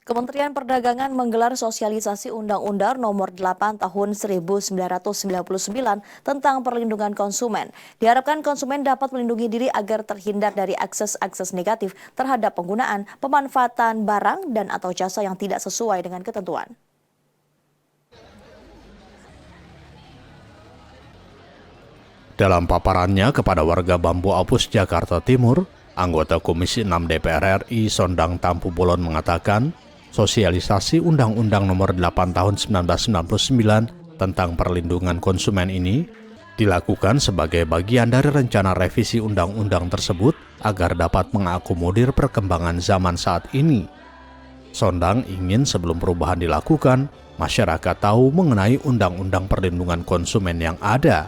Kementerian Perdagangan menggelar sosialisasi Undang-Undang Nomor 8 Tahun 1999 tentang perlindungan konsumen. Diharapkan konsumen dapat melindungi diri agar terhindar dari akses-akses negatif terhadap penggunaan, pemanfaatan barang dan atau jasa yang tidak sesuai dengan ketentuan. Dalam paparannya kepada warga Bambu Apus, Jakarta Timur, anggota Komisi 6 DPR RI Sondang Tampu Bolon mengatakan, sosialisasi Undang-Undang Nomor 8 Tahun 1999 tentang perlindungan konsumen ini dilakukan sebagai bagian dari rencana revisi undang-undang tersebut agar dapat mengakomodir perkembangan zaman saat ini. Sondang ingin sebelum perubahan dilakukan, masyarakat tahu mengenai undang-undang perlindungan konsumen yang ada.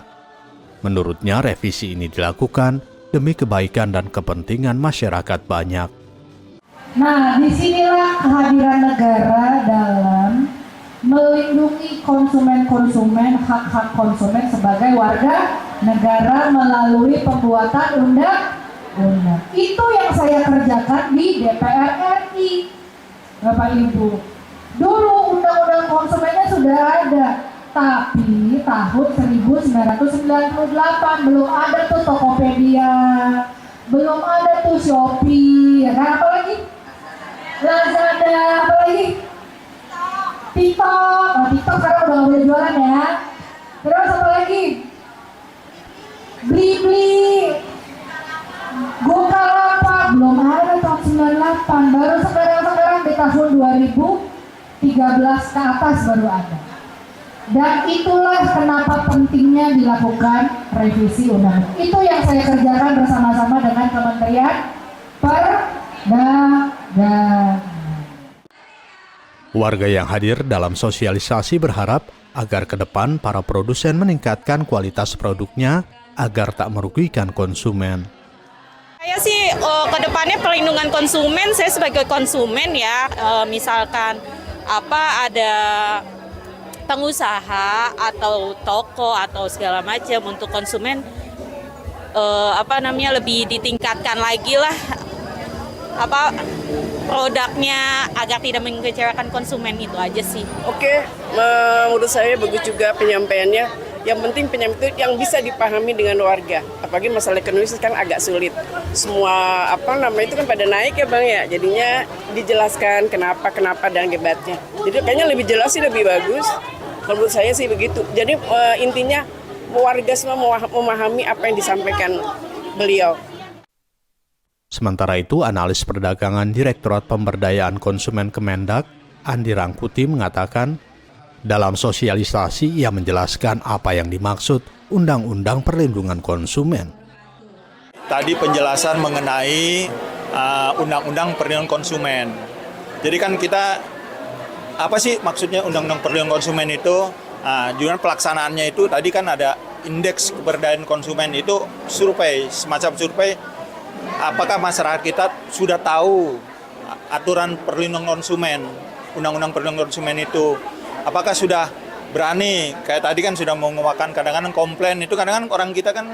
Menurutnya, revisi ini dilakukan demi kebaikan dan kepentingan masyarakat banyak. Nah, disinilah kehadiran negara dalam melindungi konsumen-konsumen, hak-hak konsumen sebagai warga negara melalui pembuatan undang-undang. Itu yang saya kerjakan di DPR RI, Bapak Ibu. Dulu undang-undang konsumennya sudah ada. Tapi tahun 1998 belum ada tuh Tokopedia, belum ada tuh Shopee, ya kan? Apalagi Lazada, apalagi TikTok. Nah, TikTok sekarang udah gak boleh jualan ya. Terus apalagi Blibli, Bukalapak, belum ada tahun 98. Baru sekarang di tahun 2013 ke atas baru ada. Dan itulah kenapa pentingnya dilakukan revisi undang-undang. Itu yang saya kerjakan bersama-sama dengan Kementerian Perdagangan. Warga yang hadir dalam sosialisasi berharap agar ke depan para produsen meningkatkan kualitas produknya agar tak merugikan konsumen. Saya sih ke depannya perlindungan konsumen, saya sebagai konsumen ya, misalkan ada pengusaha atau toko atau segala macam untuk konsumen lebih ditingkatkan lagi lah produknya agar tidak mengecewakan konsumen, itu aja sih. Oke, menurut saya bagus juga penyampaiannya. Yang penting penyampaian itu yang bisa dipahami dengan warga. Apalagi masalah ekonomi sekarang agak sulit. Semua itu kan pada naik ya Bang ya. Jadinya dijelaskan kenapa dan akibatnya. Jadi kayaknya lebih jelas sih, lebih bagus. Menurut saya sih begitu. Jadi intinya warga semua memahami apa yang disampaikan beliau. Sementara itu, analis perdagangan Direktorat Pemberdayaan Konsumen Kemendak, Andi Rangkuti mengatakan, dalam sosialisasi ia menjelaskan apa yang dimaksud Undang-Undang Perlindungan Konsumen. Tadi penjelasan mengenai Undang-Undang Perlindungan Konsumen. Jadi kan kita, apa sih maksudnya Undang-Undang Perlindungan Konsumen itu? Juga pelaksanaannya itu tadi kan ada indeks kepercayaan konsumen, itu survei, semacam survei. Apakah masyarakat kita sudah tahu aturan perlindungan konsumen, Undang-Undang Perlindungan Konsumen itu? Apakah sudah berani, kayak tadi kan sudah menguapkan, kadang-kadang komplain itu, kadang-kadang orang kita kan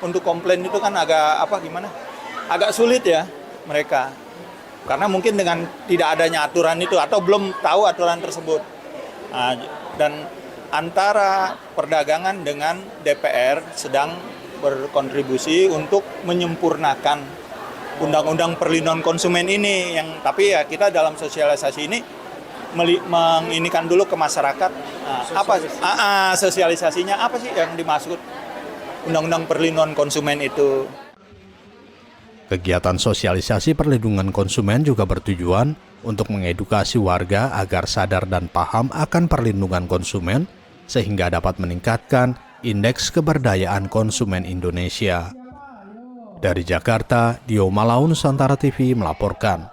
untuk komplain itu kan agak sulit ya mereka. Karena mungkin dengan tidak adanya aturan itu atau belum tahu aturan tersebut. Dan antara perdagangan dengan DPR sedang berkontribusi untuk menyempurnakan Undang-Undang Perlindungan Konsumen ini, tapi ya kita dalam sosialisasi ini menginikan dulu ke masyarakat sosialisasinya apa sih yang dimaksud Undang-Undang Perlindungan Konsumen itu. Kegiatan sosialisasi perlindungan konsumen juga bertujuan untuk mengedukasi warga agar sadar dan paham akan perlindungan konsumen sehingga dapat meningkatkan indeks keberdayaan konsumen Indonesia. Dari Jakarta, Dio Malaun, Nusantara TV melaporkan.